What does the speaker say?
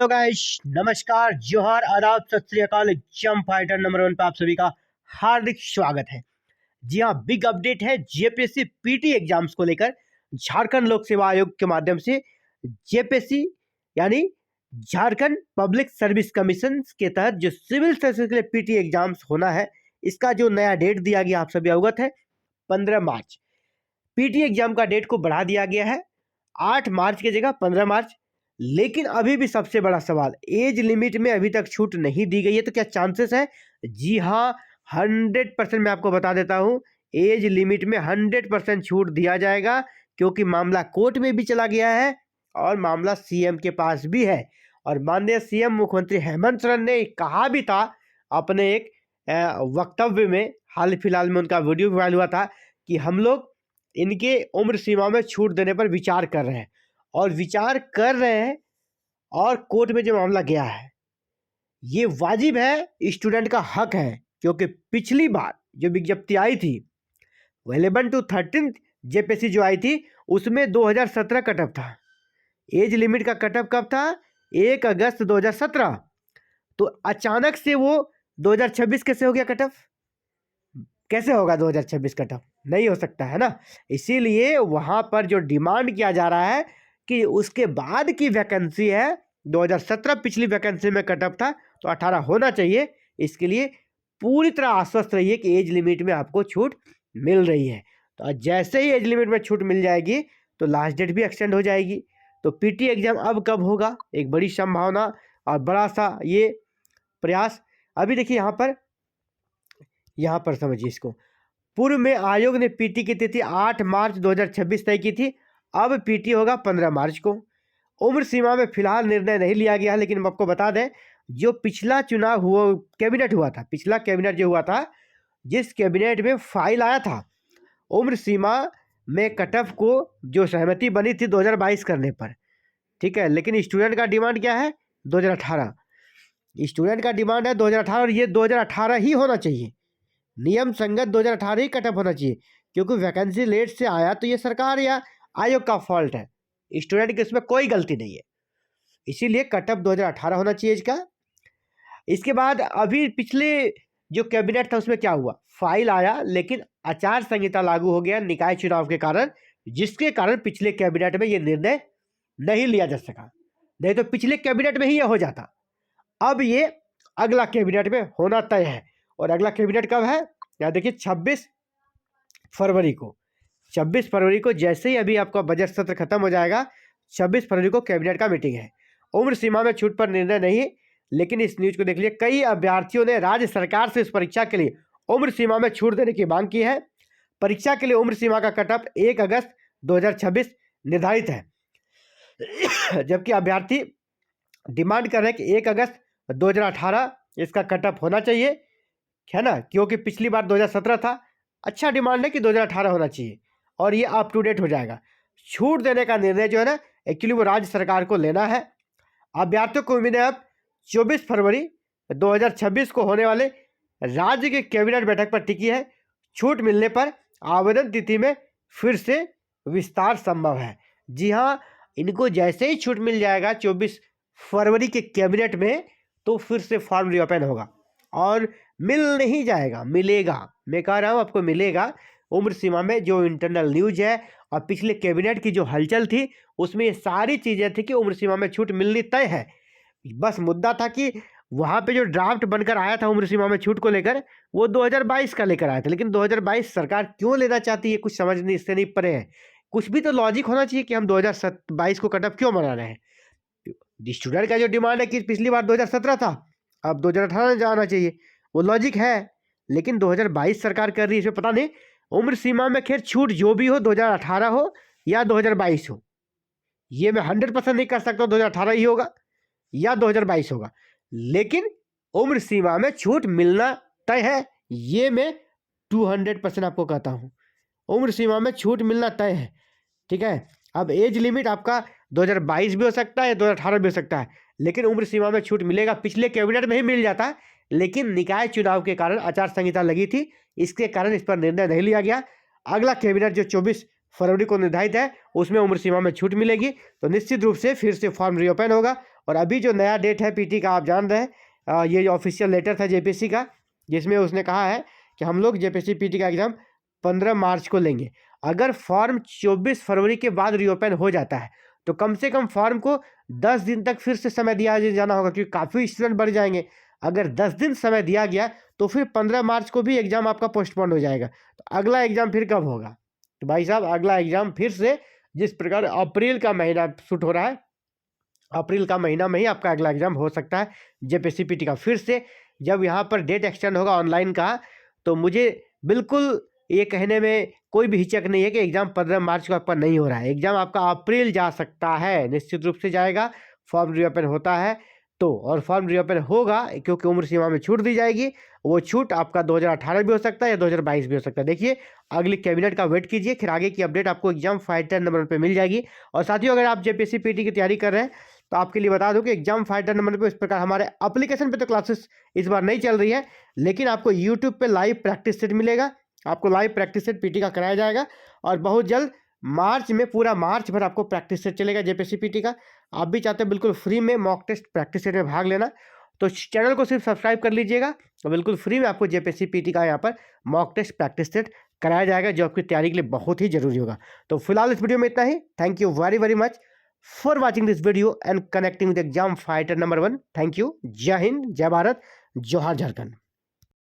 तो गाइस नमस्कार, जोहार, आदाब, सत श्री अकाल। जम फाइटर नंबर 1 पे आप सभी का हार्दिक स्वागत है। जी हाँ, बिग अपडेट है जेपीएससी पीटी एग्जाम्स को लेकर। झारखंड लोक सेवा आयोग के माध्यम से जेपीएससी यानी झारखंड पब्लिक सर्विस कमीशन के तहत जो सिविल सर्विस के लिए पीटी एग्जाम्स होना है, इसका जो नया डेट दिया गया आप सभी अवगत है, 15 मार्च। पीटी एग्जाम का डेट को बढ़ा दिया गया है 8 मार्च की जगह 15 मार्च। लेकिन अभी भी सबसे बड़ा सवाल, एज लिमिट में अभी तक छूट नहीं दी गई है, तो क्या चांसेस है? जी हाँ, 100% मैं आपको बता देता हूँ, एज लिमिट में 100% छूट दिया जाएगा, क्योंकि मामला कोर्ट में भी चला गया है और मामला सीएम के पास भी है। और माननीय सीएम मुख्यमंत्री हेमंत सोरेन ने कहा भी था अपने एक वक्तव्य में, हाल फिलहाल में उनका वीडियो वायरल हुआ था कि हम लोग इनके उम्र सीमा में छूट देने पर विचार कर रहे हैं और विचार कर रहे हैं। और कोर्ट में जो मामला गया है, ये वाजिब है, स्टूडेंट का हक है, क्योंकि पिछली बार जो विज्ञप्ति आई थी 11 to 13 जेपीएससी जो आई थी, उसमें 2017 कटअप था। एज लिमिट का कटअप कब था? 1 अगस्त 2017। तो अचानक से वो 2026 कैसे हो गया कटअप? कैसे होगा 2026 कटअप? नहीं हो सकता है ना। इसीलिए वहाँ पर जो डिमांड किया जा रहा है कि उसके बाद की वैकेंसी है, 2017 पिछली वैकेंसी में कटअप था, तो 18 होना चाहिए। इसके लिए पूरी तरह आश्वस्त रहिए कि एज लिमिट में आपको छूट मिल रही है। तो जैसे ही एज लिमिट में छूट मिल जाएगी तो लास्ट डेट भी एक्सटेंड हो जाएगी। तो पीटी एग्जाम अब कब होगा, एक बड़ी संभावना और बड़ा सा ये प्रयास। अभी देखिए यहाँ पर समझिए इसको। पूर्व में आयोग ने पीटी की तिथि 8 मार्च 2026 तय की थी। अब पीटी होगा 15 मार्च को। उम्र सीमा में फिलहाल निर्णय नहीं लिया गया है, लेकिन हम आपको बता दें, जो पिछला चुनाव हुआ, कैबिनेट हुआ था, पिछला कैबिनेट जो हुआ था, जिस कैबिनेट में फाइल आया था उम्र सीमा में कटअफ को जो सहमति बनी थी 2022 करने पर, ठीक है, लेकिन स्टूडेंट का डिमांड क्या है? 2018। स्टूडेंट का डिमांड है 2018 और ये 2018 ही होना चाहिए, नियम संगत 2018 ही कटअप होना चाहिए, क्योंकि वैकेंसी लेट से आया तो ये सरकार या आयोग का फॉल्ट है, स्टूडेंट की इसमें कोई गलती नहीं है। इसीलिए कटअप 2018 होना चाहिए इसका। इसके बाद अभी पिछले जो कैबिनेट था उसमें क्या हुआ, फाइल आया लेकिन आचार संहिता लागू हो गया निकाय चुनाव के कारण, जिसके कारण पिछले कैबिनेट में ये निर्णय नहीं लिया जा सका। नहीं तो पिछले कैबिनेट में ही यह हो जाता। अब ये अगला कैबिनेट में होना तय है। और अगला कैबिनेट कब है? यहाँ देखिए 26 फरवरी को। 26 फरवरी को जैसे ही अभी आपका बजट सत्र खत्म हो जाएगा, 26 फरवरी को कैबिनेट का मीटिंग है। उम्र सीमा में छूट पर निर्णय नहीं, लेकिन इस न्यूज को देख लिए, कई अभ्यर्थियों ने राज्य सरकार से इस परीक्षा के लिए उम्र सीमा में छूट देने की मांग की है। परीक्षा के लिए उम्र सीमा का कटअप 1 अगस्त 2026 निर्धारित है, जबकि अभ्यर्थी डिमांड कर रहे हैं कि 1 अगस्त 2018 इसका कटअप होना चाहिए, है ना, क्योंकि पिछली बार 2017 था। अच्छा डिमांड है कि 2018 होना चाहिए और ये अप टू डेट हो जाएगा। छूट देने का निर्णय जो है ना, एक्चुअली वो राज्य सरकार को लेना है। अभ्यर्थियों को उम्मीद है अब 24 फरवरी 2026 को होने वाले राज्य के कैबिनेट बैठक पर टिकी है। छूट मिलने पर आवेदन तिथि में फिर से विस्तार संभव है। जी हाँ, इनको जैसे ही छूट मिल जाएगा 24 फरवरी के कैबिनेट में, तो फिर से फॉर्म रीओपन होगा और मिल नहीं जाएगा, मिलेगा। मैं कह रहा हूँ आपको मिलेगा। उम्र सीमा में जो इंटरनल न्यूज है और पिछले कैबिनेट की जो हलचल थी, उसमें ये सारी चीज़ें थी कि उम्र सीमा में छूट मिलनी तय है। बस मुद्दा था कि वहाँ पे जो ड्राफ्ट बनकर आया था उम्र सीमा में छूट को लेकर, वो 2022 का लेकर आया था। लेकिन 2022 सरकार क्यों लेना चाहती है, कुछ समझ नहीं, इससे नहीं परे है। कुछ भी तो लॉजिक होना चाहिए कि हम 2022 को कटअप क्यों मना रहे हैं। स्टूडेंट का जो डिमांड है कि पिछली बार 2017 था, अब 2018 जाना चाहिए, वो लॉजिक है। लेकिन 2022 सरकार कर रही है, इसमें पता नहीं उम्र सीमा में खैर छूट जो भी हो, 2018 हो या 2022 हो, ये मैं 100% नहीं कर सकता 2018 ही होगा या 2022 होगा, लेकिन उम्र सीमा में छूट मिलना तय है, ये मैं 200% आपको कहता हूँ। उम्र सीमा में छूट मिलना तय है, ठीक है। अब एज लिमिट आपका 2022 भी हो सकता है, 2018 भी हो सकता है, लेकिन उम्र सीमा में छूट मिलेगा। पिछले कैबिनेट में ही मिल जाता है, लेकिन निकाय चुनाव के कारण आचार संहिता लगी थी, इसके कारण इस पर निर्णय नहीं लिया गया। अगला कैबिनेट जो 24 फरवरी को निर्धारित है, उसमें उम्र सीमा में छूट मिलेगी, तो निश्चित रूप से फिर से फॉर्म रीओपन होगा और अभी जो नया डेट है पीटी का आप जान रहे हैं, ये ऑफिशियल लेटर था जेपीएससी का, जिसमें उसने कहा है कि हम लोग जेपीएससी पीटी का एग्ज़ाम 15 मार्च को लेंगे। अगर फॉर्म 24 फरवरी के बाद रीओपन हो जाता है तो कम से कम फॉर्म को 10 दिन तक फिर से समय दिया जाना होगा, क्योंकि काफ़ी स्टूडेंट बढ़ जाएंगे। अगर 10 दिन समय दिया गया तो फिर 15 मार्च को भी एग्ज़ाम आपका पोस्टपोन हो जाएगा। तो अगला एग्ज़ाम फिर कब होगा? तो भाई साहब अगला एग्ज़ाम फिर से जिस प्रकार अप्रैल का महीना शूट हो रहा है, अप्रैल का महीना में ही आपका अगला एग्ज़ाम हो सकता है जेपीएससी पीटी का। फिर से जब यहाँ पर डेट एक्सटेंड होगा ऑनलाइन का, तो मुझे बिल्कुल ये कहने में कोई भी हिचक नहीं है कि एग्ज़ाम 15 मार्च को आपका नहीं हो रहा है। एग्ज़ाम आपका अप्रैल जा सकता है, निश्चित रूप से जाएगा। फॉर्म रीओपन होता है तो, और फॉर्म रीओपन होगा क्योंकि उम्र सीमा में छूट दी जाएगी। वो छूट आपका 2018 भी हो सकता है या 2022 भी हो सकता है। देखिए अगली कैबिनेट का वेट कीजिए, फिर आगे की अपडेट आपको एग्जाम फाइटर नंबर पर मिल जाएगी। और साथियों अगर आप जेपीएससी पीटी की तैयारी कर रहे हैं तो आपके लिए बता दूं कि एग्जाम फाइटर नंबर पे इस प्रकार हमारे एप्लीकेशन पे तो क्लासेस इस बार नहीं चल रही है, लेकिन आपको यूट्यूब पे लाइव प्रैक्टिस सेट मिलेगा। आपको लाइव प्रैक्टिस सेट पीटी का कराया जाएगा और बहुत जल्द मार्च में पूरा मार्च भर आपको प्रैक्टिस सेट चलेगा जेपीएससी पीटी का। आप भी चाहते हैं बिल्कुल फ्री में मॉक टेस्ट प्रैक्टिस सेट में भाग लेना, तो चैनल को सिर्फ सब्सक्राइब कर लीजिएगा और बिल्कुल फ्री में आपको जेपीएससी पीटी का यहाँ पर मॉक टेस्ट प्रैक्टिस सेट कराया जाएगा, जो आपकी तैयारी के लिए बहुत ही जरूरी होगा। तो फिलहाल इस वीडियो में इतना ही। Thank you very very much for watching this video and connecting with exam fighter number 1. Thank you. Jai Hind, Jai Bharat, Johar Jharkhand.